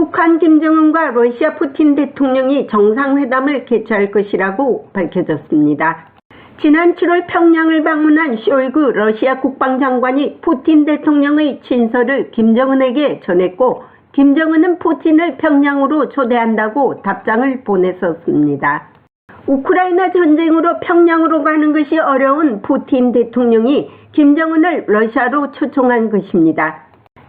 북한 김정은과 러시아 푸틴 대통령이 정상회담을 개최할 것이라고 밝혀졌습니다. 지난 7월 평양을 방문한 쇼이구 러시아 국방장관이 푸틴 대통령의 친서를 김정은에게 전했고 김정은은 푸틴을 평양으로 초대한다고 답장을 보냈었습니다. 우크라이나 전쟁으로 평양으로 가는 것이 어려운 푸틴 대통령이 김정은을 러시아로 초청한 것입니다.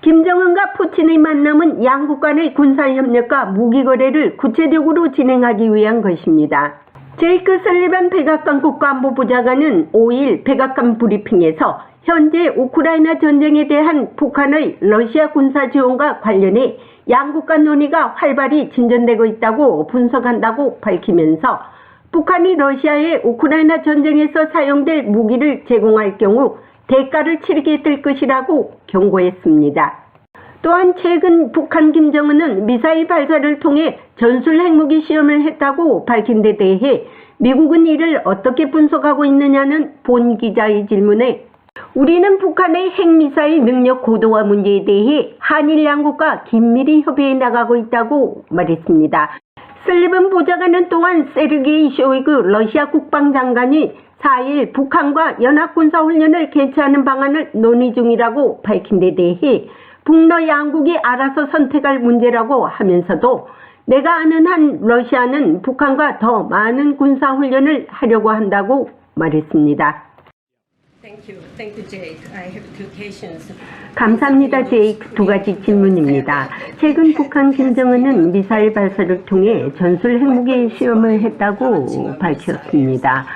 김정은과 푸틴의 만남은 양국 간의 군사협력과 무기거래를 구체적으로 진행하기 위한 것입니다. 제이크 설리반 백악관 국가안보보좌관은 5일 백악관 브리핑에서 현재 우크라이나 전쟁에 대한 북한의 러시아 군사 지원과 관련해 양국 간 논의가 활발히 진전되고 있다고 분석한다고 밝히면서 북한이 러시아에 우크라이나 전쟁에서 사용될 무기를 제공할 경우 대가를 치르게 될 것이라고 경고했습니다. 또한 최근 북한 김정은은 미사일 발사를 통해 전술 핵무기 시험을 했다고 밝힌 데 대해 미국은 이를 어떻게 분석하고 있느냐는 본 기자의 질문에 우리는 북한의 핵미사일 능력 고도화 문제에 대해 한일 양국과 긴밀히 협의해 나가고 있다고 말했습니다. 설리번 보좌관은 또한 세르게이 쇼이구 러시아 국방장관이 4일 북한과 연합군사훈련을 개최하는 방안을 논의 중이라고 밝힌 데 대해 북러 양국이 알아서 선택할 문제라고 하면서도 내가 아는 한 러시아는 북한과 더 많은 군사훈련을 하려고 한다고 말했습니다. 감사합니다, 제이크. 두 가지 질문입니다. 최근 북한 김정은은 미사일 발사를 통해 전술 핵무기 시험을 했다고 밝혔습니다.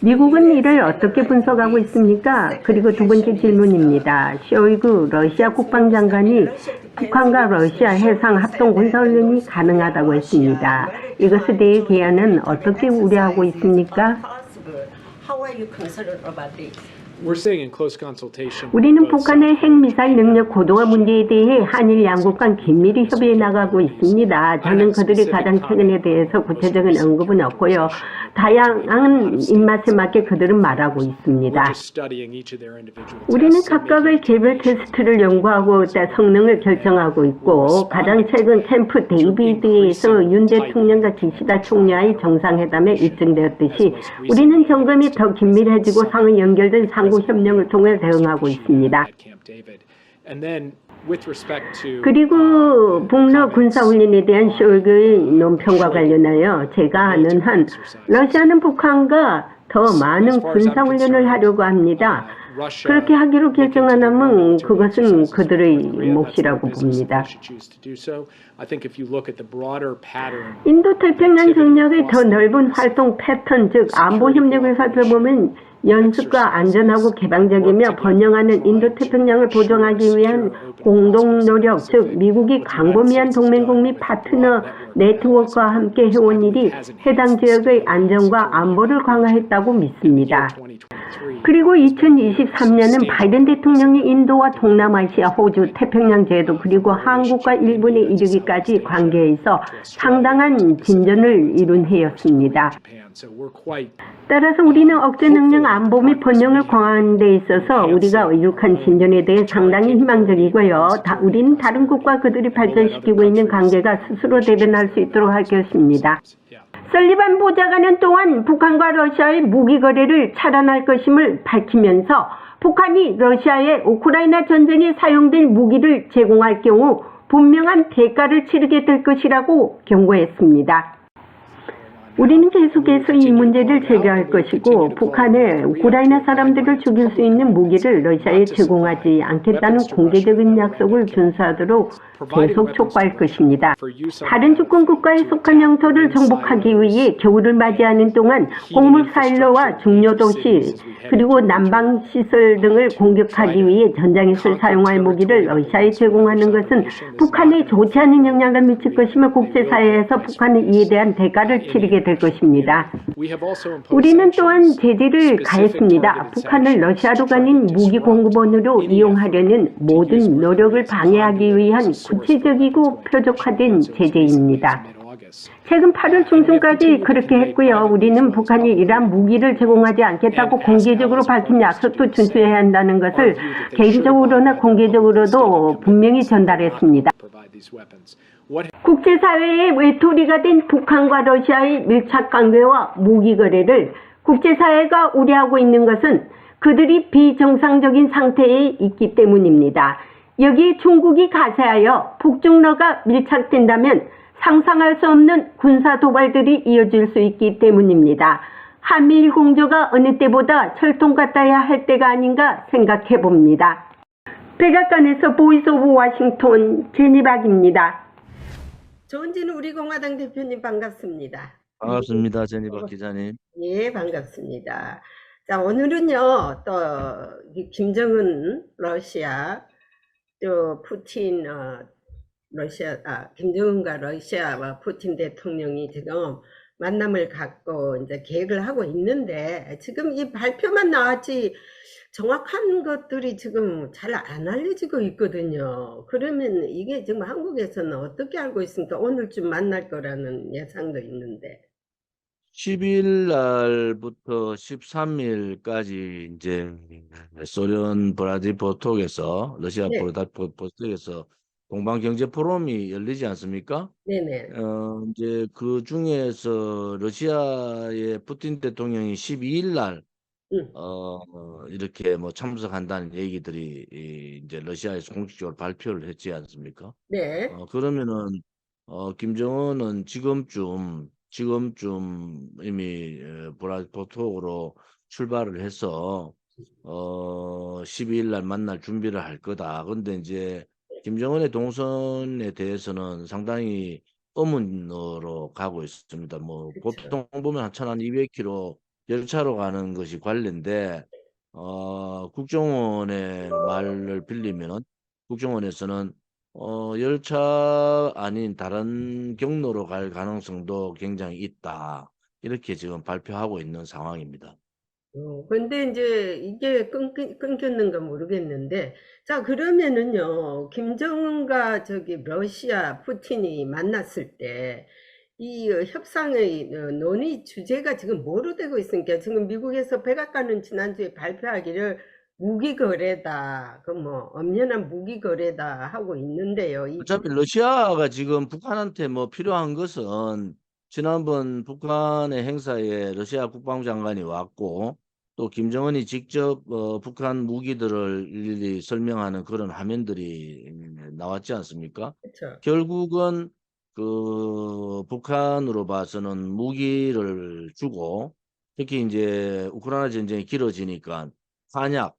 미국은 이를 어떻게 분석하고 있습니까? 그리고 두 번째 질문입니다. 쇼이구 러시아 국방장관이 북한과 러시아 해상 합동 군사훈련이 가능하다고 했습니다. 이것에 대해 개안은 어떻게 우려하고 있습니까? 우리는 북한의 핵미사일 능력 고도화 문제에 대해 한일 양국 간 긴밀히 협의해 나가고 있습니다. 저는 그들이 가장 최근에 대해서 구체적인 언급은 없고요. 다양한 입맛에 맞게 그들은 말하고 있습니다. 우리는 각각의 개별 테스트를 연구하고 성능을 결정하고 있고 가장 최근 캠프 데이비드에서 윤 대통령과 기시다 총리와의 정상회담에 입증되었듯이 우리는 점점이 더 긴밀해지고 상호 연결된 상호 협력을 통해 대응하고 있습니다. 그리고 북러 군사훈련에 대한 쇼이구의 논평과 관련하여 제가 아는 한 러시아는 북한과 더 많은 군사훈련을 하려고 합니다. 그렇게 하기로 결정하면 그것은 그들의 몫이라고 봅니다. 인도태평양 전역의 더 넓은 활동 패턴, 즉 안보 협력을 살펴보면 연습과 안전하고 개방적이며 번영하는 인도태평양을 보장하기 위한 공동노력, 즉 미국이 광범위한 동맹국 및 파트너 네트워크와 함께 해온 일이 해당 지역의 안전과 안보를 강화했다고 믿습니다. 그리고 2023년은 바이든 대통령이 인도와 동남아시아, 호주, 태평양 제도 그리고 한국과 일본에 이르기까지 관계에서 상당한 진전을 이룬 해였습니다. 따라서 우리는 억제 능력 안보 및 번영을 강화하는 데 있어서 우리가 이룩한 진전에 대해 상당히 희망적이고요. 우리는 다른 국가 그들이 발전시키고 있는 관계가 스스로 대변할 수 있도록 할 것입니다. 설리반 보좌관은 또한 북한과 러시아의 무기 거래를 차단할 것임을 밝히면서 북한이 러시아에 우크라이나 전쟁에 사용될 무기를 제공할 경우 분명한 대가를 치르게 될 것이라고 경고했습니다. 우리는 계속해서 이 문제를 제기할 것이고 북한에 우크라이나 사람들을 죽일 수 있는 무기를 러시아에 제공하지 않겠다는 공개적인 약속을 준수하도록 계속 촉구할 것입니다. 다른 주권 국가에 속한 영토를 정복하기 위해 겨울을 맞이하는 동안 곡물 사일로와 중요 도시 그리고 난방 시설 등을 공격하기 위해 전장에서 사용할 무기를 러시아에 제공하는 것은 북한에 좋지 않은 영향을 미칠 것이며 국제사회에서 북한은 이에 대한 대가를 치르게 될 것입니다. 우리는 또한 제재를 가했습니다. 북한을 러시아로 가는 무기 공급원으로 이용하려는 모든 노력을 방해하기 위한 구체적이고 표적화된 제재입니다. 최근 8월 중순까지 그렇게 했고요. 우리는 북한이 이러한 무기를 제공하지 않겠다고 공개적으로 밝힌 약속도 준수해야 한다는 것을 개인적으로나 공개적으로도 분명히 전달했습니다. 국제사회의 외톨이가 된 북한과 러시아의 밀착 관계와 무기 거래를 국제사회가 우려하고 있는 것은 그들이 비정상적인 상태에 있기 때문입니다. 여기에 중국이 가세하여 북중러가 밀착된다면 상상할 수 없는 군사 도발들이 이어질 수 있기 때문입니다. 한미일 공조가 어느 때보다 철통 같아야 할 때가 아닌가 생각해 봅니다. 백악관에서 보이스 오브 워싱턴 제니박입니다. 조은진 우리공화당 대표님 반갑습니다. 반갑습니다. 제니박 기자님. 예, 반갑습니다. 자, 오늘은요, 또, 김정은 러시아, 또 푸틴, 김정은과 러시아와 푸틴 대통령이 지금 만남을 갖고 이제 계획을 하고 있는데, 지금 이 발표만 나왔지, 정확한 것들이 지금 잘 안 알려지고 있거든요. 그러면 이게 지금 한국에서는 어떻게 알고 있습니까? 오늘쯤 만날 거라는 예상도 있는데. 10일 날부터 13일까지 이제 소련 브라디보톡에서 러시아 네, 브라디보톡에서 동방경제 포럼이 열리지 않습니까? 네네. 이제 그 중에서 러시아의 푸틴 대통령이 12일 날 응, 이렇게 뭐 참석한다는 얘기들이 이제 러시아에서 공식적으로 발표를 했지 않습니까? 네. 그러면은 김정은은 지금쯤 이미 브라보톡으로 출발을 해서 12일 날 만날 준비를 할 거다. 근데 이제 김정은의 동선에 대해서는 상당히 의문으로 가고 있습니다. 뭐 그쵸. 보통 보면 한 1200km 열차로 가는 것이 관례인데 국정원의 말을 빌리면은 국정원에서는 열차 아닌 다른 경로로 갈 가능성도 굉장히 있다. 이렇게 지금 발표하고 있는 상황입니다. 근데 이제 이게 끊겼는가 모르겠는데, 자, 그러면은요, 김정은과 저기 러시아 푸틴이 만났을 때, 이 협상의 논의 주제가 지금 뭐로 되고 있습니까? 지금 미국에서 백악관은 지난주에 발표하기를 무기 거래다, 그 뭐, 엄연한 무기 거래다 하고 있는데요. 어차피 러시아가 지금 북한한테 뭐 필요한 것은 지난번 북한의 행사에 러시아 국방부 장관이 왔고 또 김정은이 직접 북한 무기들을 일일이 설명하는 그런 화면들이 나왔지 않습니까? 그렇죠. 결국은 그 북한으로 봐서는 무기를 주고 특히 이제 우크라이나 전쟁이 길어지니까 한약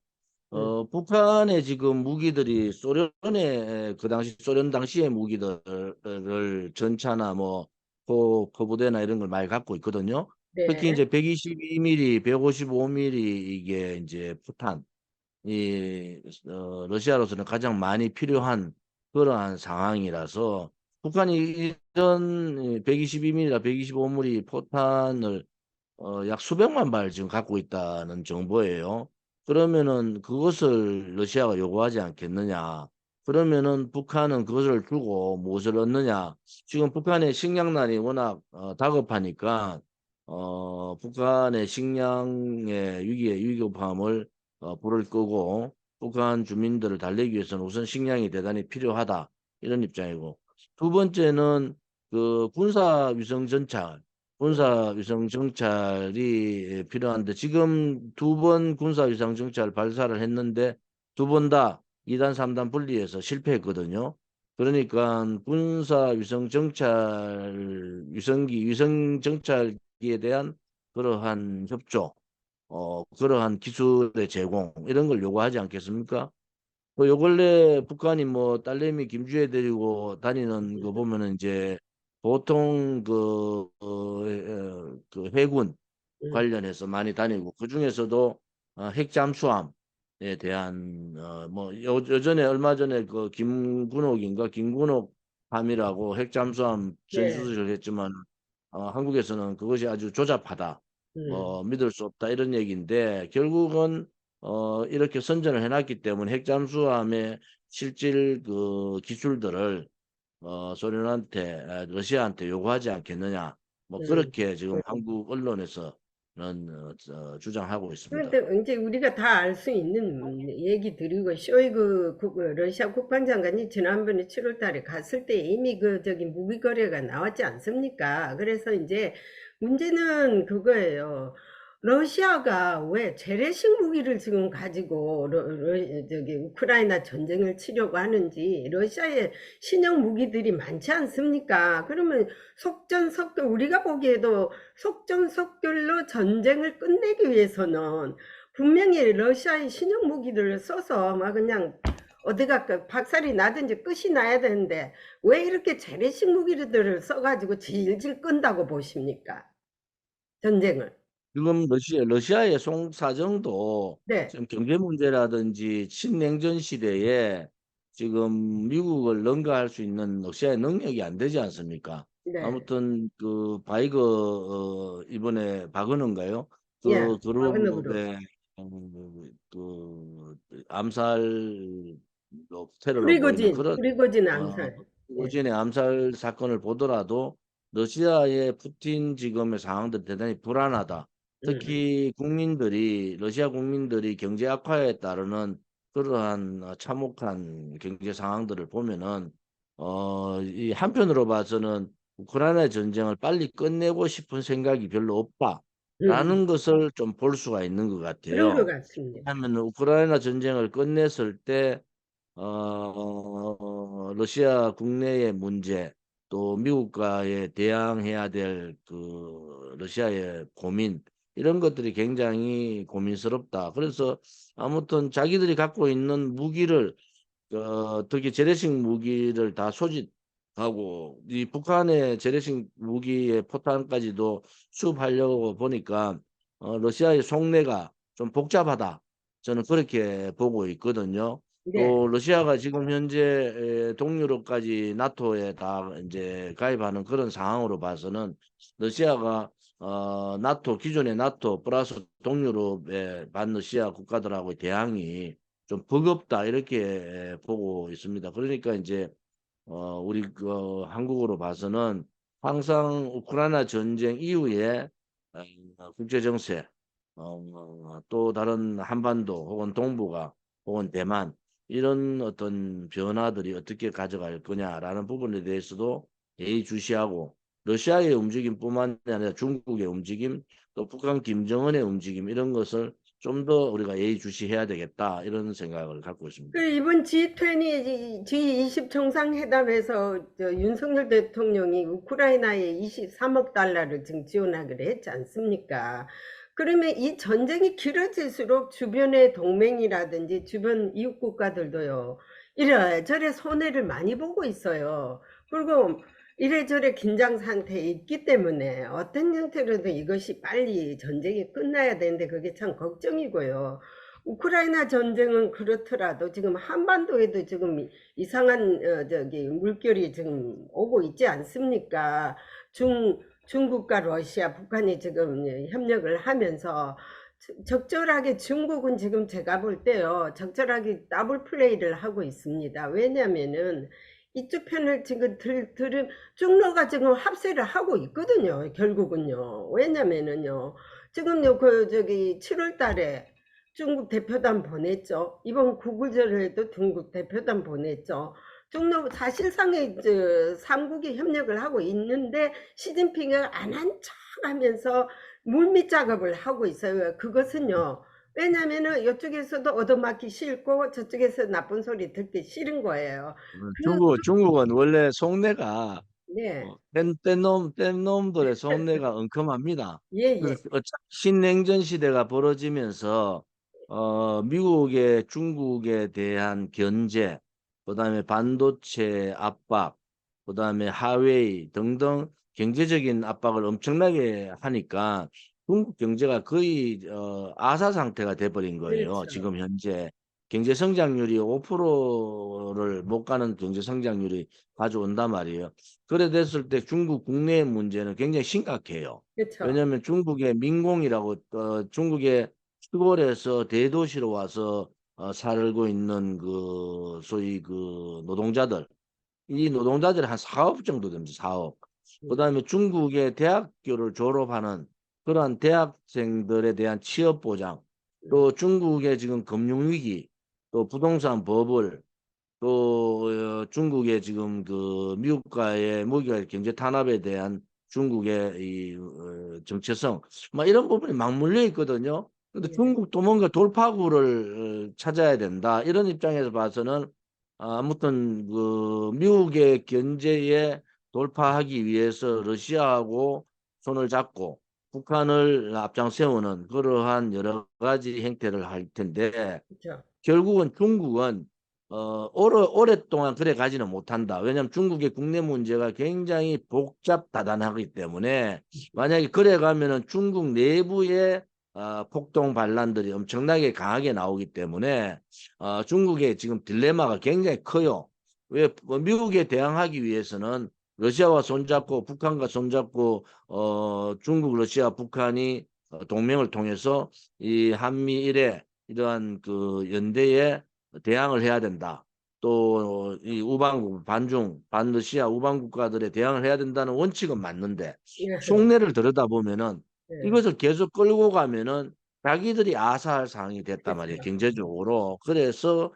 음, 북한의 지금 무기들이 소련의 그 당시 소련 당시의 무기들을 전차나 뭐 포부대나 이런 걸 많이 갖고 있거든요. 특히 네. 이제 122mm, 155mm 이게 이제 포탄 이 러시아로서는 가장 많이 필요한 그러한 상황이라서 북한이 이런 122mm나 125mm 포탄을 약 수백만 발 지금 갖고 있다는 정보예요. 그러면은 그것을 러시아가 요구하지 않겠느냐. 그러면은 북한은 그것을 주고 무엇을 얻느냐. 지금 북한의 식량난이 워낙 다급하니까 북한의 식량의 위급함을 불을 끄고 북한 주민들을 달래기 위해서는 우선 식량이 대단히 필요하다. 이런 입장이고. 두 번째는 그 군사위성 정찰이 필요한데 지금 두 번 군사위성 정찰 발사를 했는데 두 번 다 2단, 3단 분리해서 실패했거든요. 그러니까 군사위성 정찰, 위성 정찰기에 대한 그러한 협조, 그러한 기술의 제공 이런 걸 요구하지 않겠습니까? 요 근래 북한이 뭐 딸내미 김주애 데리고 다니는 거 보면은 이제 보통 그 해군 음, 관련해서 많이 다니고 그 중에서도 핵잠수함에 대한 뭐 여전에 얼마 전에 그 김군옥 함이라고 핵잠수함 네. 전수를 했지만 한국에서는 그것이 아주 조잡하다. 음. 뭐 믿을 수 없다 이런 얘기인데 결국은 이렇게 선전을 해놨기 때문에 핵잠수함의 실질 그 기술들을 소련한테 러시아한테 요구하지 않겠느냐 뭐 음. 그렇게 지금 한국 언론에서는 주장하고 있습니다. 그런데 이제 우리가 다 알 수 있는 얘기들이고, 쇼이그 러시아 국방장관이 지난번에 7월 달에 갔을 때 이미 저기 무기 거래가 나왔지 않습니까? 그래서 이제 문제는 그거예요. 러시아가 왜 재래식 무기를 지금 가지고 저기 우크라이나 전쟁을 치려고 하는지, 러시아에 신형 무기들이 많지 않습니까? 그러면 속전속결, 우리가 보기에도 속전속결로 전쟁을 끝내기 위해서는 분명히 러시아의 신형 무기들을 써서 막 그냥 어디가 박살이 나든지 끝이 나야 되는데, 왜 이렇게 재래식 무기들을 써가지고 질질 끈다고 보십니까? 전쟁을. 지금 러시아의 송사정도 네, 지금 경제 문제라든지 신냉전 시대에 지금 미국을 능가할 수 있는 러시아의 능력이 안 되지 않습니까? 네, 아무튼 그 바이거 이번에 바그너인가요? 예, 그 와그너 그룹. 그룹의 그 암살 테러로 보이는 그런 프리고진 어, 암살. 예, 우진의 암살 사건을 보더라도 러시아의 푸틴 지금의 상황도 대단히 불안하다. 음, 특히 러시아 국민들이 경제 악화에 따르는 그러한 참혹한 경제 상황들을 보면은, 이 한편으로 봐서는 우크라이나 전쟁을 빨리 끝내고 싶은 생각이 별로 음, 없다라는 것을 좀 볼 수가 있는 것 그런 것 같아요. 같습니다. 왜냐하면 우크라이나 전쟁을 끝냈을 때 러시아 국내의 문제, 또 미국과의 대항해야 될 그 러시아의 고민, 이런 것들이 굉장히 고민스럽다. 그래서 아무튼 자기들이 갖고 있는 무기를, 특히 재래식 무기를 다 소집하고, 이 북한의 재래식 무기의 포탄까지도 수입하려고 보니까, 러시아의 속내가 좀 복잡하다. 저는 그렇게 보고 있거든요. 네. 또 러시아가 지금 현재 동유럽까지 나토에 다 이제 가입하는 그런 상황으로 봐서는 러시아가 나토 기존의 나토 플러스 동유럽의 반러시아 국가들하고의 대항이 좀 버겁다 이렇게 보고 있습니다. 그러니까 이제 우리 그 한국으로 봐서는 항상 우크라이나 전쟁 이후에 국제 정세, 또 다른 한반도 혹은 동북아 혹은 대만 이런 어떤 변화들이 어떻게 가져갈 거냐라는 부분에 대해서도 예의주시하고, 러시아의 움직임뿐만 아니라 중국의 움직임, 또 북한 김정은의 움직임 이런 것을 좀 더 우리가 예의주시해야 되겠다 이런 생각을 갖고 있습니다. 이번 G20, G20 정상회담에서 윤석열 대통령이 우크라이나에 23억 달러를 지금 지원하기로 했지 않습니까? 그러면 이 전쟁이 길어질수록 주변의 동맹이라든지 주변 이웃 국가들도요, 이래저래 손해를 많이 보고 있어요. 그리고 이래저래 긴장 상태에 있기 때문에 어떤 형태로든 이것이 빨리 전쟁이 끝나야 되는데 그게 참 걱정이고요. 우크라이나 전쟁은 그렇더라도 지금 한반도에도 지금 이상한 저기 물결이 지금 오고 있지 않습니까? 중국과 러시아, 북한이 지금 협력을 하면서 적절하게 중국은 지금 제가 볼 때요, 적절하게 더블 플레이를 하고 있습니다. 왜냐면은 이쪽 편을 지금 들은 중로가 지금 합세를 하고 있거든요. 결국은요. 왜냐면은요. 지금요 그 저기 7월 달에 중국 대표단 보냈죠. 이번 구구절에도 중국 대표단 보냈죠. 중로 사실상의 삼국이 협력을 하고 있는데 시진핑은 안 한 척 하면서 물밑 작업을 하고 있어요. 그것은요. 왜냐면은 이쪽에서도 얻어맞기 싫고 저쪽에서 나쁜 소리 듣기 싫은 거예요. 중국은 원래 속내가 네. 뗀 놈들의 속내가 엉큼합니다. 예, 예. 그래서 어차피 신냉전 시대가 벌어지면서 미국의 중국에 대한 견제, 그다음에 반도체 압박, 그다음에 하웨이 등등 경제적인 압박을 엄청나게 하니까 중국 경제가 거의 아사 상태가 돼버린 거예요. 그렇죠. 지금 현재 경제 성장률이 5%를 못 가는 경제 성장률이 가져온단 말이에요. 그래 됐을 때 중국 국내의 문제는 굉장히 심각해요. 그렇죠. 왜냐하면 중국의 민공이라고, 중국의 시골에서 대도시로 와서 살고 있는 그 소위 그 노동자들, 이 노동자들이 한 4억 정도 됩니다. 4억. 그다음에 중국의 대학교를 졸업하는 그러한 대학생들에 대한 취업 보장, 또 중국의 지금 금융위기, 또 부동산 버블, 또 중국의 지금 그 미국과의 무기화 경제 탄압에 대한 중국의 이 정체성, 막 이런 부분이 맞물려 있거든요. 근데 예. 중국도 뭔가 돌파구를 찾아야 된다. 이런 입장에서 봐서는 아무튼 그 미국의 견제에 돌파하기 위해서 러시아하고 손을 잡고 북한을 앞장 세우는 그러한 여러 가지 행태를 할 텐데, 그렇죠. 결국은 중국은 오랫동안 그래 가지는 못한다. 왜냐하면 중국의 국내 문제가 굉장히 복잡다단하기 때문에 만약에 그래 가면은 중국 내부의 폭동 반란들이 엄청나게 강하게 나오기 때문에 중국의 지금 딜레마가 굉장히 커요. 왜 미국에 대항하기 위해서는 러시아와 손잡고 북한과 손잡고 중국, 러시아, 북한이 동맹을 통해서 이 한미일의 이러한 그 연대에 대항을 해야 된다. 또 이 우방국 반중 반러시아 우방 국가들에 대항을 해야 된다는 원칙은 맞는데 예. 속내를 들여다보면은 예. 이것을 계속 끌고 가면은 자기들이 아사할 상황이 됐단 말이에요. 그렇죠. 경제적으로. 그래서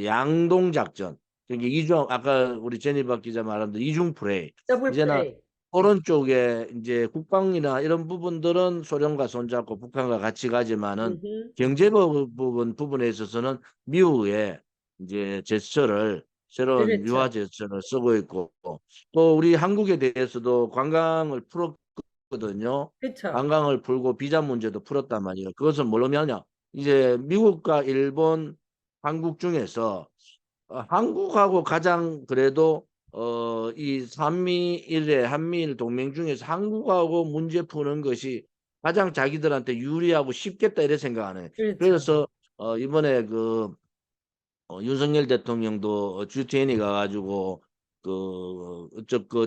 양동 작전. 그러니까 이중 아까 우리 제니박 기자 말한 대로 이중 플레이. 더블 이제는 플레이. 오른쪽에 이제 국방이나 이런 부분들은 소련과 손잡고 북한과 같이 가지만은 음흠. 경제 부분에 있어서는 미국의 이제 제스처를 새로운 유화 그렇죠. 제스처를 쓰고 있고 또 우리 한국에 대해서도 관광을 풀었거든요. 그렇죠. 관광을 풀고 비자 문제도 풀었단 말이에요. 그것은 뭘로 하냐? 이제 미국과 일본, 한국 중에서 한국하고 가장 그래도 이 한미일의 한미일 동맹 중에서 한국하고 문제 푸는 것이 가장 자기들한테 유리하고 쉽겠다 이래 생각하네. 그렇죠. 그래서 이번에 그 윤석열 대통령도 G20 가가지고 그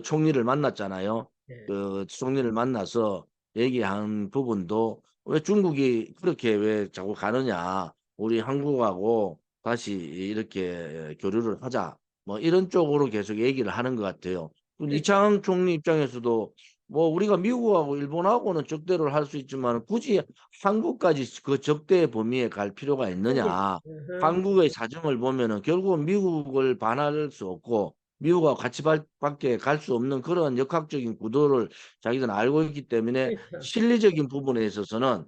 총리를 만났잖아요. 예. 그 총리를 만나서 얘기한 부분도 왜 중국이 그렇게 왜 자꾸 가느냐. 우리 한국하고 다시 이렇게 교류를 하자. 뭐 이런 쪽으로 계속 얘기를 하는 것 같아요. 그렇죠. 이창용 총리 입장에서도 뭐 우리가 미국하고 일본하고는 적대를 할 수 있지만 굳이 한국까지 그 적대의 범위에 갈 필요가 하긴. 있느냐. 음흠. 한국의 사정을 보면은 결국은 미국을 반할 수 없고 미국하고 같이 밖에 갈 수 없는 그런 역학적인 구도를 자기들은 알고 있기 때문에 그렇죠. 실리적인 부분에 있어서는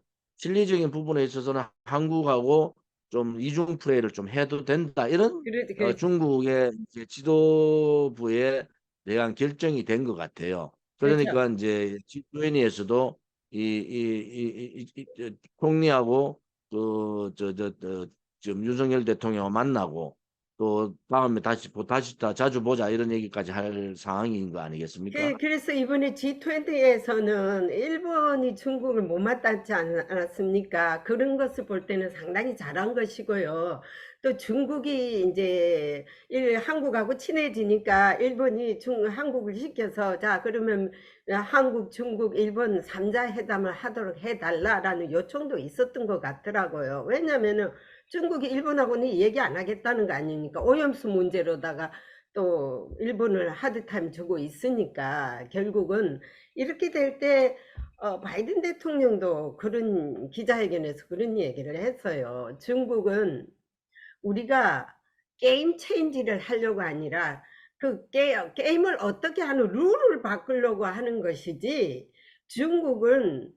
한국하고 좀 이중 플레이를 좀 해도 된다. 이런 그렇죠. 중국의 이제 지도부에 대한 결정이 된 것 같아요. 그렇죠. 그러니까 이제 G20에서도 총리하고 지금 윤석열 대통령을 만나고 또 다음에 다시 자주 보자 이런 얘기까지 할 상황인 거 아니겠습니까? 그래서 이번에 G20에서는 일본이 중국을 못마땅지 않았습니까? 그런 것을 볼 때는 상당히 잘한 것이고요. 또 중국이 이제 한국하고 친해지니까 일본이 한국을 시켜서 자, 그러면 한국, 중국, 일본 3자 회담을 하도록 해달라라는 요청도 있었던 것 같더라고요. 왜냐면은 중국이 일본하고는 얘기 안 하겠다는 거 아닙니까? 오염수 문제로다가 또 일본을 하드타임 주고 있으니까 결국은 이렇게 될 때 바이든 대통령도 그런 기자회견에서 그런 얘기를 했어요. 중국은 우리가 게임 체인지를 하려고 아니라 그 게임을 어떻게 하는 룰을 바꾸려고 하는 것이지 중국을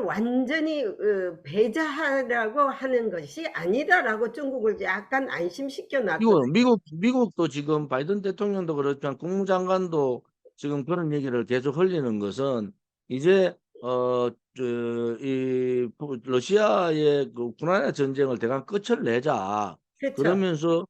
완전히 배제하려고 하는 것이 아니다라고 중국을 약간 안심시켜 놨거든요. 미국도 지금 바이든 대통령도 그렇지만 국무장관도 지금 그런 얘기를 계속 흘리는 것은 이제 러시아의 그 우크라이나 전쟁을 대강 끝을 내자. 그렇죠. 그러면서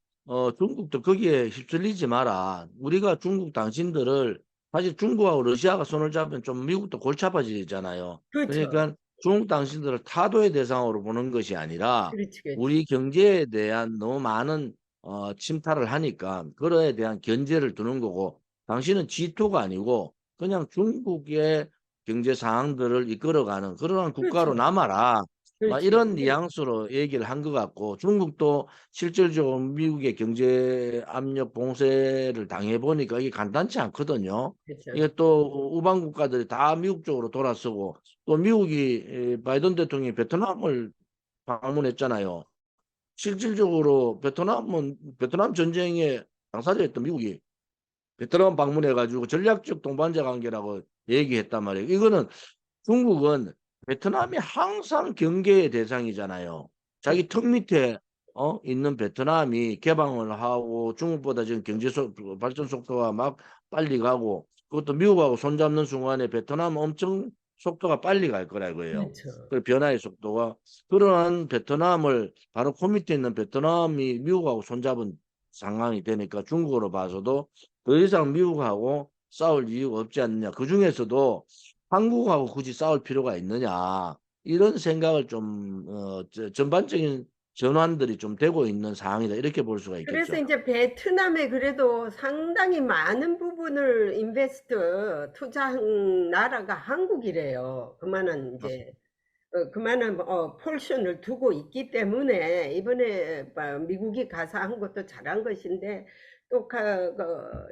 중국도 거기에 휩쓸리지 마라. 우리가 중국 당신들을 사실 중국하고 러시아가 손을 잡으면 좀 미국도 골치 아파지잖아요. 그렇죠. 그러니까 중국 당신들을 타도의 대상으로 보는 것이 아니라 그렇지, 그렇지. 우리 경제에 대한 너무 많은 침탈을 하니까 그거에 대한 견제를 두는 거고 당신은 G2가 아니고 그냥 중국의 경제 상황들을 이끌어가는 그러한 국가로 그렇죠. 남아라. 막 그렇죠. 이런 뉘앙스로 얘기를 한 것 같고, 중국도 실질적으로 미국의 경제 압력 봉쇄를 당해 보니까 이게 간단치 않거든요. 그렇죠. 이게 또 우방 국가들이 다 미국 쪽으로 돌아서고, 또 미국이 바이든 대통령이 베트남을 방문했잖아요. 실질적으로 베트남 전쟁의 당사자였던 미국이 베트남 방문해가지고 전략적 동반자 관계라고 얘기했단 말이에요. 이거는 중국은 베트남이 항상 경계의 대상이잖아요. 자기 턱 밑에 있는 베트남이 개방을 하고 중국보다 지금 발전 속도가 막 빨리 가고, 그것도 미국하고 손잡는 순간에 베트남은 엄청 속도가 빨리 갈 거라고요. 그렇죠. 그 변화의 속도가, 그러한 베트남을 바로 그 밑에 있는 베트남이 미국하고 손잡은 상황이 되니까 중국으로 봐서도 더 이상 미국하고 싸울 이유가 없지 않느냐. 그 중에서도 한국하고 굳이 싸울 필요가 있느냐. 이런 생각을 좀 전반적인 전환들이 좀 되고 있는 상황이다. 이렇게 볼 수가 그래서 있겠죠. 이제 베트남에 그래도 상당히 많은 부분을 투자한 나라가 한국이래요. 그만한 폴션을 두고 있기 때문에 이번에 미국이 가서 한 것도 잘한 것인데, 또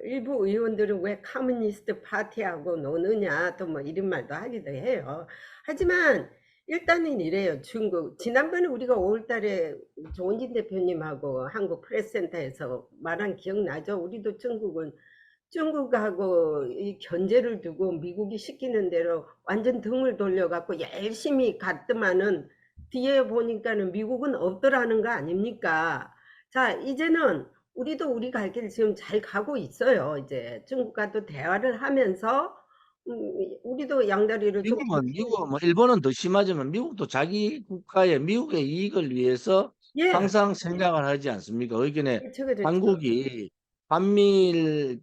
일부 의원들은 왜 커뮤니스트 파티하고 노느냐 또 뭐 이런 말도 하기도 해요. 하지만 일단은 이래요. 중국 지난번에 우리가 5월 달에 조은진 대표님하고 한국 프레스센터에서 말한 기억나죠? 우리도 중국하고 이 견제를 두고 미국이 시키는 대로 완전 등을 돌려갖고 열심히 갔더만은 뒤에 보니까는 미국은 없더라는 거 아닙니까? 자, 이제는 우리도 우리 갈 길 지금 잘 가고 있어요. 이제 중국과 또 대화를 하면서 우리도 양다리를 좀 미국은 뭐 일본은 더 심하지만 미국도 자기 국가의 미국의 이익을 위해서 예, 항상 생각을 하지 않습니까? 의견에 그렇죠, 그렇죠. 한국이 한미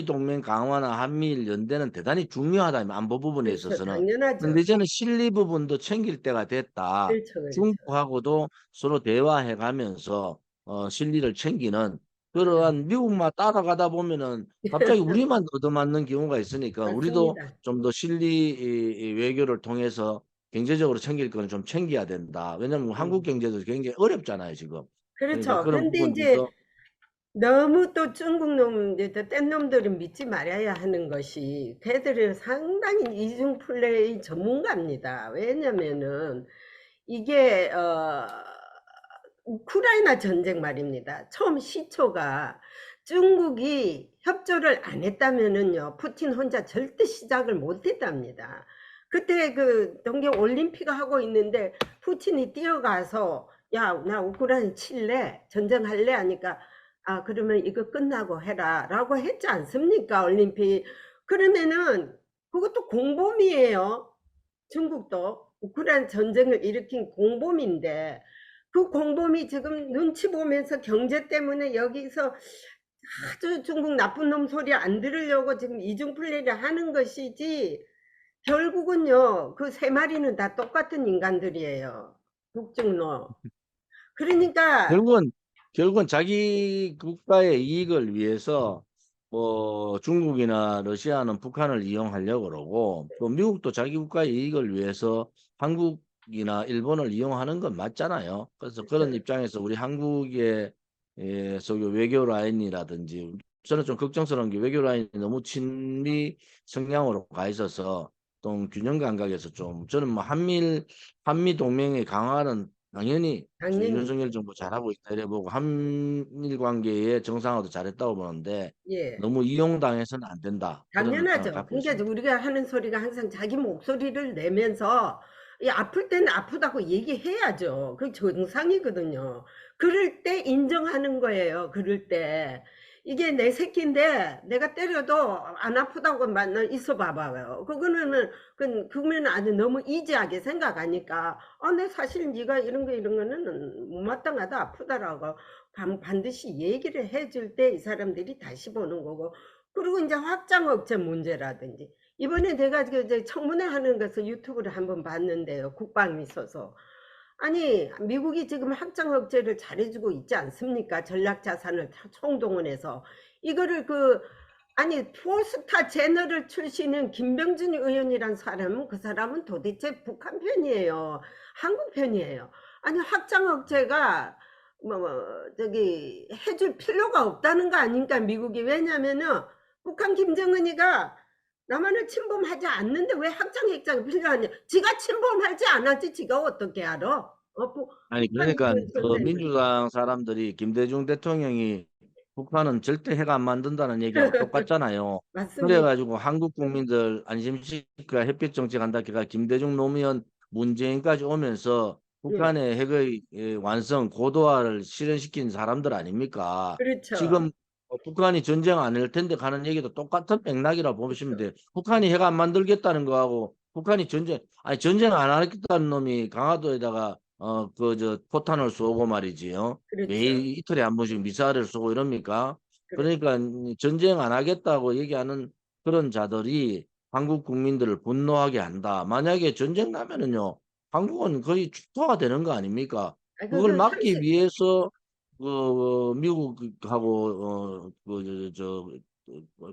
동맹 강화나 한미일 연대는 대단히 중요하다, 안보 부분에 그렇죠, 있어서는. 당연하죠. 그런데 이제는 실리 부분도 챙길 때가 됐다. 그렇죠, 그렇죠. 중국하고도 서로 대화해 가면서 실리를 챙기는 그러한, 미국만 따라가다 보면은 갑자기 우리만 얻어맞는 경우가 있으니까 우리도 맞습니다. 좀 더 실리 이 외교를 통해서 경제적으로 챙길 거는 좀 챙겨야 된다. 왜냐하면 한국 경제도 굉장히 어렵잖아요, 지금. 그러니까 그렇죠. 그런 근데 이제 부분들도 너무 또 중국 놈, 이제 뗀 놈들은 믿지 말아야 하는 것이, 걔들은 상당히 이중 플레이 전문가입니다. 왜냐면은 이게 우크라이나 전쟁 말입니다. 처음 시초가 중국이 협조를 안 했다면은요, 푸틴 혼자 절대 시작을 못 했답니다. 그때 그 동계 올림픽 하고 있는데 푸틴이 뛰어가서 야, 나 우크라이나 칠래? 전쟁할래? 하니까 아, 그러면 이거 끝나고 해라 라고 했지 않습니까? 올림픽. 그러면은 그것도 공범이에요. 중국도 우크라이나 전쟁을 일으킨 공범인데, 그 공범이 지금 눈치 보면서 경제 때문에 여기서 아주 중국 나쁜 놈 소리 안 들으려고 지금 이중 플레이를 하는 것이지, 결국은요 그 세 마리는 다 똑같은 인간들이에요. 북중로. 그러니까 결국은 자기 국가의 이익을 위해서 뭐 중국이나 러시아는 북한을 이용하려고 그러고, 또 미국도 자기 국가의 이익을 위해서 한국이나 일본을 이용하는 건 맞잖아요. 그래서 그런 입장에서 우리 한국의 외교 라인이라든지, 저는 좀 걱정스러운 게 외교 라인이 너무 친미 성향으로 가 있어서 좀 균형 감각에서 좀, 저는 뭐 한미 동맹의 강화는 당연히 당연히 윤석열 정부 잘하고 있다 이래 보고, 한일 관계의 정상화도 잘했다고 보는데 예, 너무 이용당해서는 안 된다, 그런 입장을 당연하죠. 갖고 그러니까 있습니다. 우리가 하는 소리가 항상 자기 목소리를 내면서 이 아플 때는 아프다고 얘기해야죠. 그 정상이거든요. 그럴 때 인정하는 거예요. 그럴 때. 이게 내 새끼인데 내가 때려도 안 아프다고만 있어 봐봐요. 그거는 아주 너무 이지하게 생각하니까 내 사실 네가 이런 거는 못마땅하다, 아프다라고 반드시 얘기를 해줄 때 이 사람들이 다시 보는 거고. 그리고 이제 확장 억제 문제라든지, 이번에 내가 이제 청문회 하는 것을 유튜브를 한번 봤는데요. 국방이 있어서. 아니, 미국이 지금 확장 억제를 잘해주고 있지 않습니까? 전략 자산을 다 총동원해서 이거를 아니 포스타 제너럴 출신인 김병준 의원이란 사람은 그 사람은 도대체 북한 편이에요. 한국 편이에요. 아니 확장 억제가 저기 해줄 필요가 없다는 거 아닙니까 미국이. 왜냐면은 북한 김정은이가 남한을 침범하지 않는데 왜 확장 핵장이 필요하냐. 지가 침범하지 않았지 지가 어떻게 알아. 아니 북한이 그러니까 그런 그 존재인 걸. 민주당 사람들이 김대중 대통령이 북한은 절대 핵 안 만든다는 얘기하고 똑같잖아요. 맞습니다. 그래가지고 한국 국민들 안심시켜 햇빛 정책한다 걔가 김대중 노무현 문재인까지 오면서 예, 북한의 핵의 완성 고도화를 실현시킨 사람들 아닙니까? 그렇죠. 지금 북한이 전쟁 안 할 텐데 가는 얘기도 똑같은 맥락이라 보시면 그렇죠. 돼. 북한이 핵 안 만들겠다는 거하고 북한이 전쟁 안 하겠다는 놈이 강화도에다가 그 저 포탄을 쏘고 말이지요. 그렇죠. 매일 이틀에 한 번씩 미사일을 쏘고 이럽니까? 그렇죠. 그러니까 전쟁 안 하겠다고 얘기하는 그런 자들이 한국 국민들을 분노하게 한다. 만약에 전쟁 나면은요, 한국은 거의 축소가 되는 거 아닙니까? 아, 그걸 그거 막기 30, 위해서 미국하고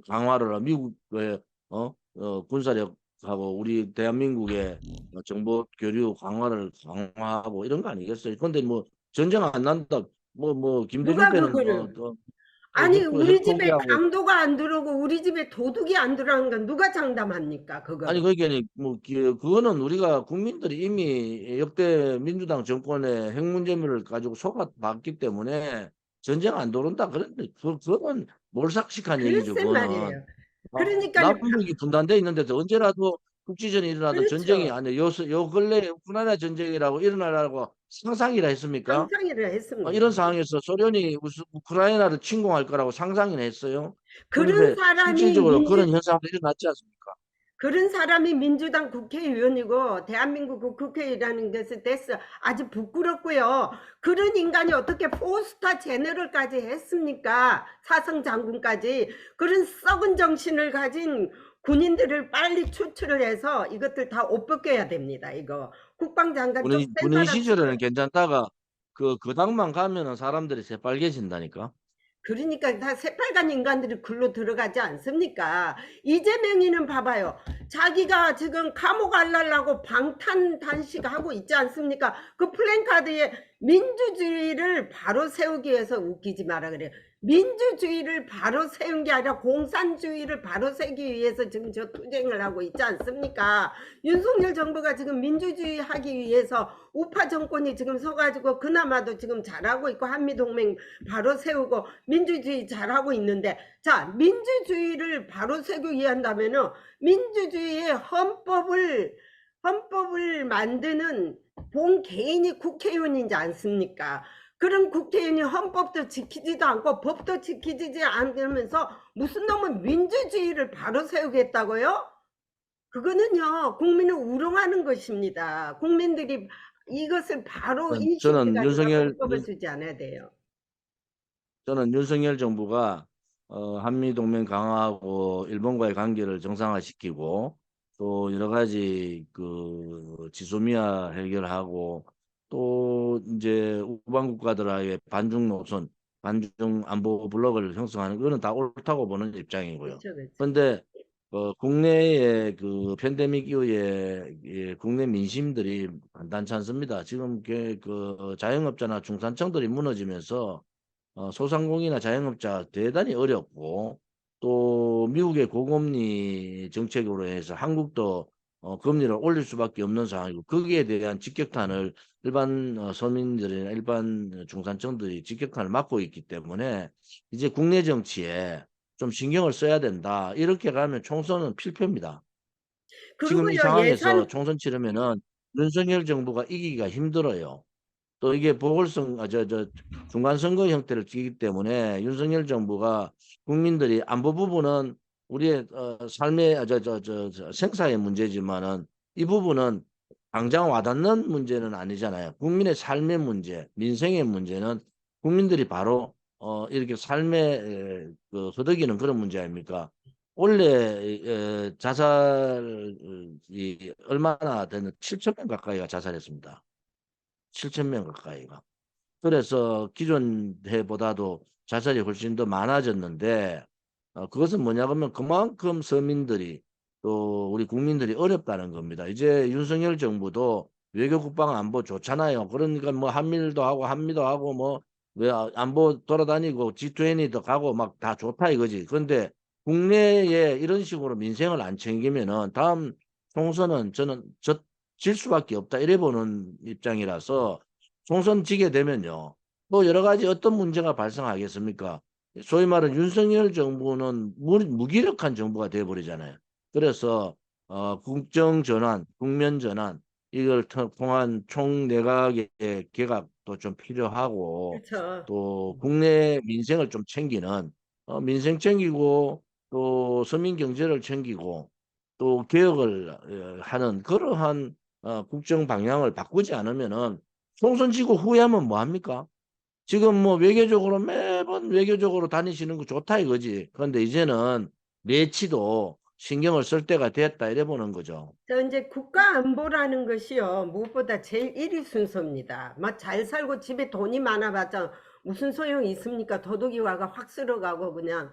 강화를 미국의 군사력하고 우리 대한민국의 정보 교류 강화를 강화하고 이런 거 아니겠어요? 근데 뭐 전쟁 안 난다. 김대중 누가 때는 그거를. 아니 핵 우리 집에 포기하고 강도가 안 들어오고 우리 집에 도둑이 안 들어오는 건 누가 장담합니까 아니 그거를. 그게 그거는 우리가 국민들이 이미 역대 민주당 정권의 핵 문제를 가지고 속아봤기 때문에 전쟁 안 들어온다 그런데 그건 몰삭식한 얘기죠. 글쎄 그거는 말이에요. 그러니까요. 남북이 분단돼 있는데도 언제라도 국지전이 일어나도 전쟁이 그렇죠. 아니 요 근래 우크라이나 전쟁이라고 일어나라고 상상이라 했습니까? 상상이라 했습니다. 이런 상황에서 소련이 우크라이나를 침공할 거라고 상상이나 했어요. 그런 그런데 사람이 실질적으로 그런 현상도 일어났지 않습니까? 그런 사람이 민주당 국회의원이고 대한민국 국회의원이라는 것을 됐어. 아주 부끄럽고요. 그런 인간이 어떻게 포스타 제너럴까지 했습니까? 사성 장군까지. 그런 썩은 정신을 가진 군인들을 빨리 추출을 해서 이것들 다 옷 벗겨야 됩니다. 이거 국방장관 좀 센 군인 사람 시절에는 시켜요. 괜찮다가 그 당만 가면은 사람들이 새빨개진다니까. 그러니까 다 새빨간 인간들이 글로 들어가지 않습니까? 이재명이는 봐봐요. 자기가 지금 감옥 알라려고 방탄단식하고 있지 않습니까? 그 플랜카드에 민주주의를 바로 세우기 위해서 웃기지 마라 그래요. 민주주의를 바로 세운 게 아니라 공산주의를 바로 세기 위해서 지금 저 투쟁을 하고 있지 않습니까? 윤석열 정부가 지금 민주주의 하기 위해서 우파 정권이 지금 서가지고 그나마도 지금 잘하고 있고 한미동맹 바로 세우고 민주주의 잘하고 있는데, 자 민주주의를 바로 세우기 위한다면은 민주주의의 헌법을 만드는 본 개인이 국회의원이지 않습니까? 그런 국회의원이 헌법도 지키지도 않고 법도 지키지 않으면서 무슨 놈은 민주주의를 바로 세우겠다고요? 그거는요 국민을 우롱하는 것입니다. 국민들이 이것을 바로 저는 인식해가지고 헌법을 쓰지 않아야 돼요. 윤석열 정부가 한미 동맹 강화하고 일본과의 관계를 정상화시키고 또 여러 가지 그 지소미아 해결하고 또 이제 우방 국가들과의 반중 노선, 반중 안보 블록을 형성하는 거는 다 옳다고 보는 입장이고요. 그렇죠, 그렇죠. 그런데 국내의 그 팬데믹 이후에 국내 민심들이 간단치 않습니다. 지금 그 자영업자나 중산층들이 무너지면서 소상공인이나 자영업자 대단히 어렵고 또 미국의 고금리 정책으로 해서 한국도 금리를 올릴 수밖에 없는 상황이고 거기에 대한 직격탄을 일반 서민들이나 일반 중산층들이 직격탄을 맞고 있기 때문에 이제 국내 정치에 좀 신경을 써야 된다. 이렇게 가면 총선은 필패입니다. 지금 이 그리고요 상황에서 예산. 총선 치르면은 윤석열 정부가 이기기가 힘들어요. 또 이게 보궐선, 중간 선거 형태를 띠기 때문에 윤석열 정부가 국민들이 안보 부분은 우리의 삶의, 생사의 문제지만은 이 부분은 당장 와닿는 문제는 아니잖아요. 국민의 삶의 문제, 민생의 문제는 국민들이 바로 이렇게 삶에 그 허덕이는 그런 문제 아닙니까? 원래 자살이 얼마나 되는 7천 명 가까이가 자살했습니다. 7천 명 가까이가. 그래서 기존 해보다도 자살이 훨씬 더 많아졌는데 그것은 뭐냐 하면 그만큼 서민들이 또 우리 국민들이 어렵다는 겁니다. 이제 윤석열 정부도 외교 국방 안보 좋잖아요. 그러니까 뭐 한미일도 하고 한미도 하고 뭐 왜 안보 돌아다니고 G20도 가고 막 다 좋다 이거지. 그런데 국내에 이런 식으로 민생을 안 챙기면은 다음 총선은 저는 질 수밖에 없다 이래 보는 입장이라서 총선 지게 되면요. 또 여러 가지 어떤 문제가 발생하겠습니까? 소위 말하는 윤석열 정부는 무기력한 정부가 되어버리잖아요. 그래서 국정 전환, 국면 전환 이걸 통한 총내각의 개각도 좀 필요하고 그렇죠. 또 국내 민생을 좀 챙기는 민생 챙기고 또 서민 경제를 챙기고 또 개혁을 하는 그러한 국정 방향을 바꾸지 않으면은 총선 지고 후회하면 뭐 합니까? 지금 뭐 외교적으로 매번 외교적으로 다니시는 거 좋다 이거지. 그런데 이제는 내치도 신경을 쓸 때가 됐다 이래 보는 거죠. 저 이제 국가 안보라는 것이요, 무엇보다 제일 1위 순서입니다. 막 잘 살고 집에 돈이 많아봤자 무슨 소용이 있습니까? 도둑이와가 확 쓸어가고 그냥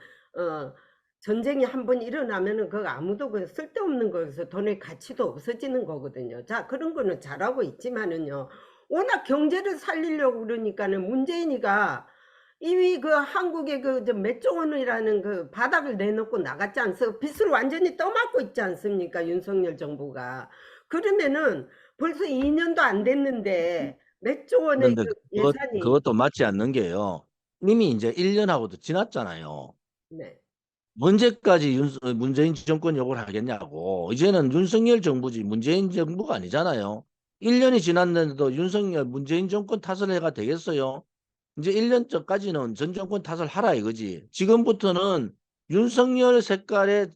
전쟁이 한 번 일어나면은 그거 아무도 그 쓸데없는 거여서 돈의 가치도 없어지는 거거든요. 자, 그런 거는 잘하고 있지만은요, 워낙 경제를 살리려고 그러니까는 문재인이가 이미 그 한국의 그 몇 조 원이라는 그 바닥을 내놓고 나갔지 않습니까? 빚을 완전히 떠맡고 있지 않습니까? 윤석열 정부가. 그러면은 벌써 2년도 안 됐는데 몇 조 원의 그런데 그 예산이. 그것도 맞지 않는 게요. 이미 이제 1년하고도 지났잖아요. 네. 언제까지 문재인 정권 욕을 하겠냐고. 이제는 윤석열 정부지 문재인 정부가 아니잖아요. 1년이 지났는데도 문재인 정권 탓을 해가 되겠어요? 이제 1년 전까지는 전 정권 탓을 하라 이거지. 지금부터는 윤석열 색깔의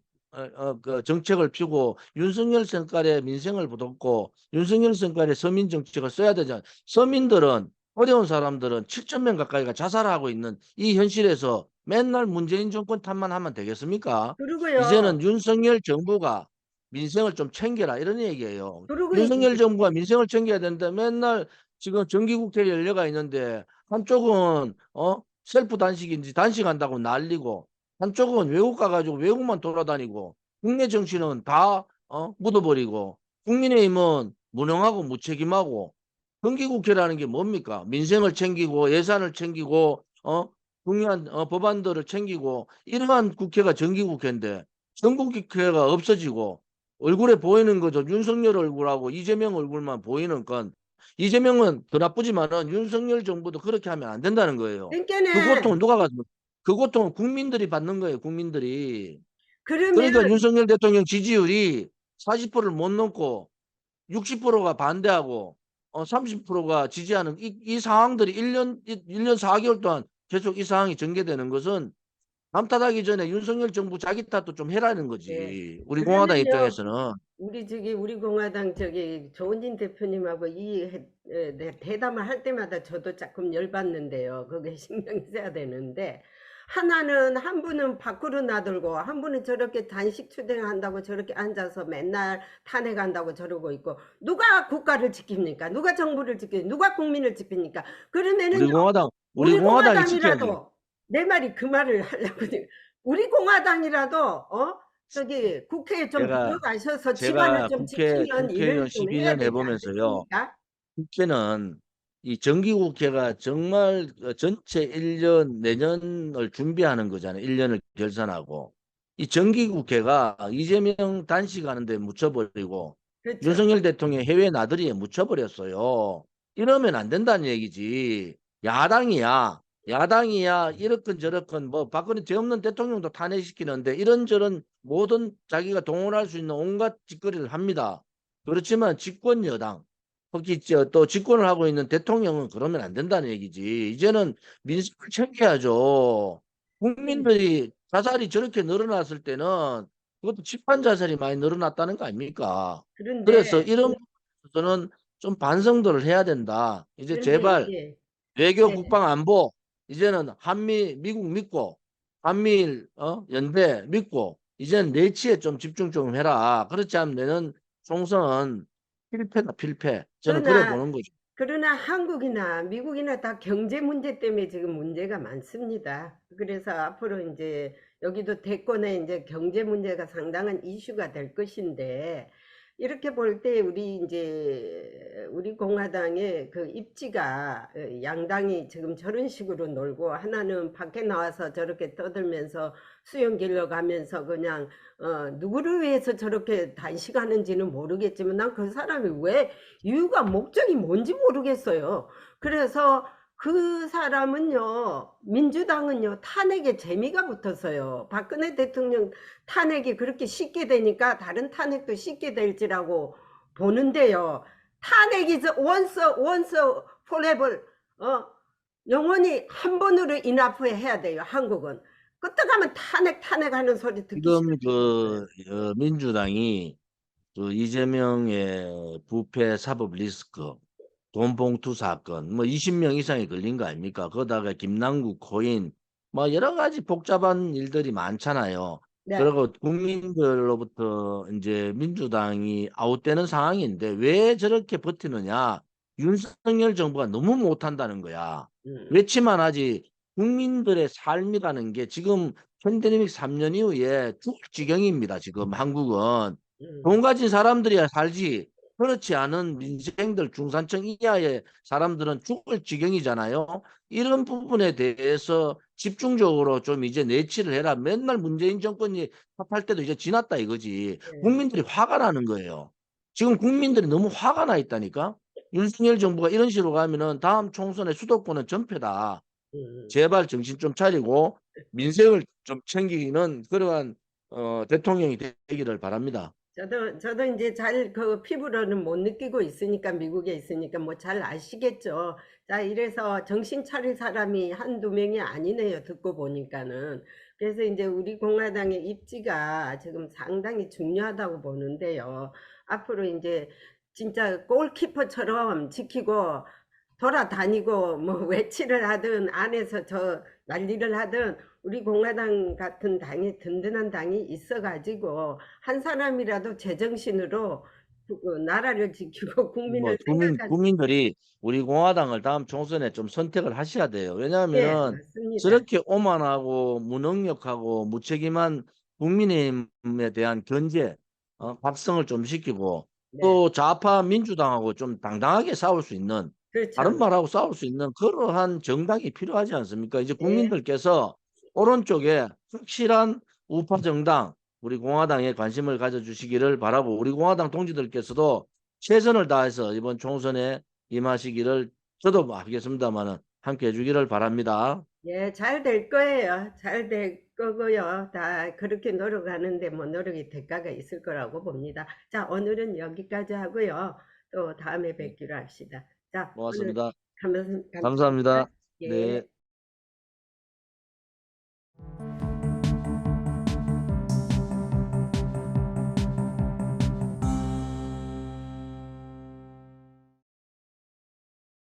그 정책을 펴고 윤석열 색깔의 민생을 부덮고 윤석열 색깔의 서민 정책을 써야 되잖아. 서민들은 어려운 사람들은 7천 명 가까이가 자살하고 있는 이 현실에서 맨날 문재인 정권 탓만 하면 되겠습니까? 그리고요. 이제는 윤석열 정부가 민생을 좀 챙겨라 이런 얘기예요. 그리고 윤석열 정부가 민생을 챙겨야 되는데 맨날 지금 정기국회 열려가 있는데 한쪽은 셀프 단식인지 단식한다고 난리고 한쪽은 외국 가가지고 외국만 돌아다니고 국내 정치는 다 묻어버리고 국민의힘은 무능하고 무책임하고 정기국회라는 게 뭡니까? 민생을 챙기고 예산을 챙기고 중요한 법안들을 챙기고 이러한 국회가 정기국회인데 정기국회가 없어지고 얼굴에 보이는 거죠. 윤석열 얼굴하고 이재명 얼굴만 보이는 건 이재명은 더 나쁘지만은 윤석열 정부도 그렇게 하면 안 된다는 거예요. 그 그러니까는 고통은 누가 가서 그 고통은 국민들이 받는 거예요. 국민들이. 그러면 그러니까 윤석열 대통령 지지율이 40%를 못 넘고 60%가 반대하고 30%가 지지하는 이 상황들이 1년 4개월 동안 계속 이 상황이 전개되는 것은 남 탓하기 전에 윤석열 정부 자기 탓도 좀 해라는 네. 거지. 우리 공화당 그러면요. 입장에서는. 우리 공화당 조은진 대표님하고 대담을 할 때마다 저도 조금 열받는데요. 그게 신경이 써야 되는데 한 분은 밖으로 나들고 한 분은 저렇게 단식 추대한다고 저렇게 앉아서 맨날 탄핵한다고 저러고 있고 누가 국가를 지킵니까? 누가 정부를 지킵니까? 누가 국민을 지킵니까? 그러면은 우리 우리 공화당이 지켜야지. 공화당이라도 내 말이 그 말을 하려고 우리 공화당이라도 국회에 좀 제가 들어가셔서 집안을 제가 좀 지키는 일을 국회의원 좀 해야 12년 되지 해보면서요. 않겠습니까? 국회는 이 정기국회가 정말 전체 1년 내년을 준비하는 거잖아요. 1년을 결산하고. 이 정기국회가 이재명 단식하는 데 묻혀버리고 그렇죠. 윤석열 대통령 해외 나들이에 묻혀버렸어요. 이러면 안 된다는 얘기지. 야당이야. 야당이야 이렇건 저렇건 뭐 박근혜 죄 없는 대통령도 탄핵시키는데 이런저런 모든 자기가 동원할 수 있는 온갖 짓거리를 합니다. 그렇지만 집권 여당 특히 또 집권을 하고 있는 대통령은 그러면 안 된다는 얘기지. 이제는 민생을 챙겨야죠. 국민들이 자살이 저렇게 늘어났을 때는 그것도 집단 자살이 많이 늘어났다는 거 아닙니까? 그래서 그런데 이런 부분에서는 좀 반성들을 해야 된다. 이제 그런데 제발 이게 외교, 네. 국방, 안보 이제는 미국 믿고 한미일 연대 믿고 이제는 내치에 좀 집중 좀 해라. 그렇지 않으면 내는 총선은 필패다 필패. 저는 그래 그러나 보는 거죠. 그러나 한국이나 미국이나 다 경제 문제 때문에 지금 문제가 많습니다. 그래서 앞으로 이제 여기도 대권에 이제 경제 문제가 상당한 이슈가 될 것인데, 이렇게 볼 때 우리 공화당의 그 입지가, 양당이 지금 저런 식으로 놀고 하나는 밖에 나와서 저렇게 떠들면서 수영 길러가면서 그냥 누구를 위해서 저렇게 단식하는지는 모르겠지만 난 그 사람이 왜, 이유가 목적이 뭔지 모르겠어요. 그래서 그 사람은요, 민주당은요, 탄핵에 재미가 붙었어요. 박근혜 대통령 탄핵이 그렇게 쉽게 되니까 다른 탄핵도 쉽게 될지라고 보는데요. 탄핵이 once forever, 영원히 한 번으로 인하프 해야 돼요, 한국은. 끄떡하면 탄핵하는 소리 듣기 지금 싫어요. 민주당이 그 이재명의 부패 사법 리스크, 돈 봉투 사건, 뭐 20명 이상이 걸린 거 아닙니까? 거기다가 김남국 코인, 뭐 여러 가지 복잡한 일들이 많잖아요. 네. 그리고 국민들로부터 이제 민주당이 아웃되는 상황인데 왜 저렇게 버티느냐? 윤석열 정부가 너무 못한다는 거야. 음, 외치만 하지 국민들의 삶이라는 게 지금 팬데믹 3년 이후에 죽을 지경입니다. 지금 한국은. 돈 음, 가진 사람들이야 살지. 그렇지 않은 민생들 중산층 이하의 사람들은 죽을 지경이잖아요. 이런 부분에 대해서 집중적으로 좀 이제 내치를 해라. 맨날 문재인 정권이 탓할 때도 이제 지났다 이거지. 네. 국민들이 화가 나는 거예요. 지금 국민들이 너무 화가 나 있다니까. 윤석열 정부가 이런 식으로 가면은 다음 총선에 수도권은 전패다. 음. 제발 정신 좀 차리고 민생을 좀 챙기는 그러한 대통령이 되기를 바랍니다. 저도 이제 잘 그 피부로는 못 느끼고 있으니까, 미국에 있으니까 뭐 잘 아시겠죠. 자, 이래서 정신 차릴 사람이 한두 명이 아니네요. 듣고 보니까는. 그래서 이제 우리 공화당의 입지가 지금 상당히 중요하다고 보는데요. 앞으로 이제 진짜 골키퍼처럼 지키고 돌아다니고 뭐 외치를 하든 안에서 저 난리를 하든 우리 공화당 같은 당이, 든든한 당이 있어가지고 한 사람이라도 제정신으로 그 나라를 지키고 뭐 국민을 생각할 수 있게. 국민들이 우리 공화당을 다음 총선에 좀 선택을 하셔야 돼요. 예, 왜냐하면은 맞습니다. 저렇게 오만하고 무능력하고 무책임한 국민의힘에 대한 견제, 각성을 좀 시키고 네, 또 좌파 민주당하고 좀 당당하게 싸울 수 있는 그렇죠. 다른 말하고 싸울 수 있는 그러한 정당이 필요하지 않습니까? 이제 예, 국민들께서 오른쪽에 확실한 우파 정당, 우리 공화당에 관심을 가져주시기를 바라고 우리 공화당 동지들께서도 최선을 다해서 이번 총선에 임하시기를 저도 뭐 하겠습니다만은 함께 해주기를 바랍니다. 예, 잘 될 거예요. 잘 될 거고요. 다 그렇게 노력하는데 뭐 노력이 대가가 있을 거라고 봅니다. 자, 오늘은 여기까지 하고요. 또 다음에 네, 뵙기로 합시다. 자, 오늘 고맙습니다. 감사합니다. 감사합니다. 예. 네.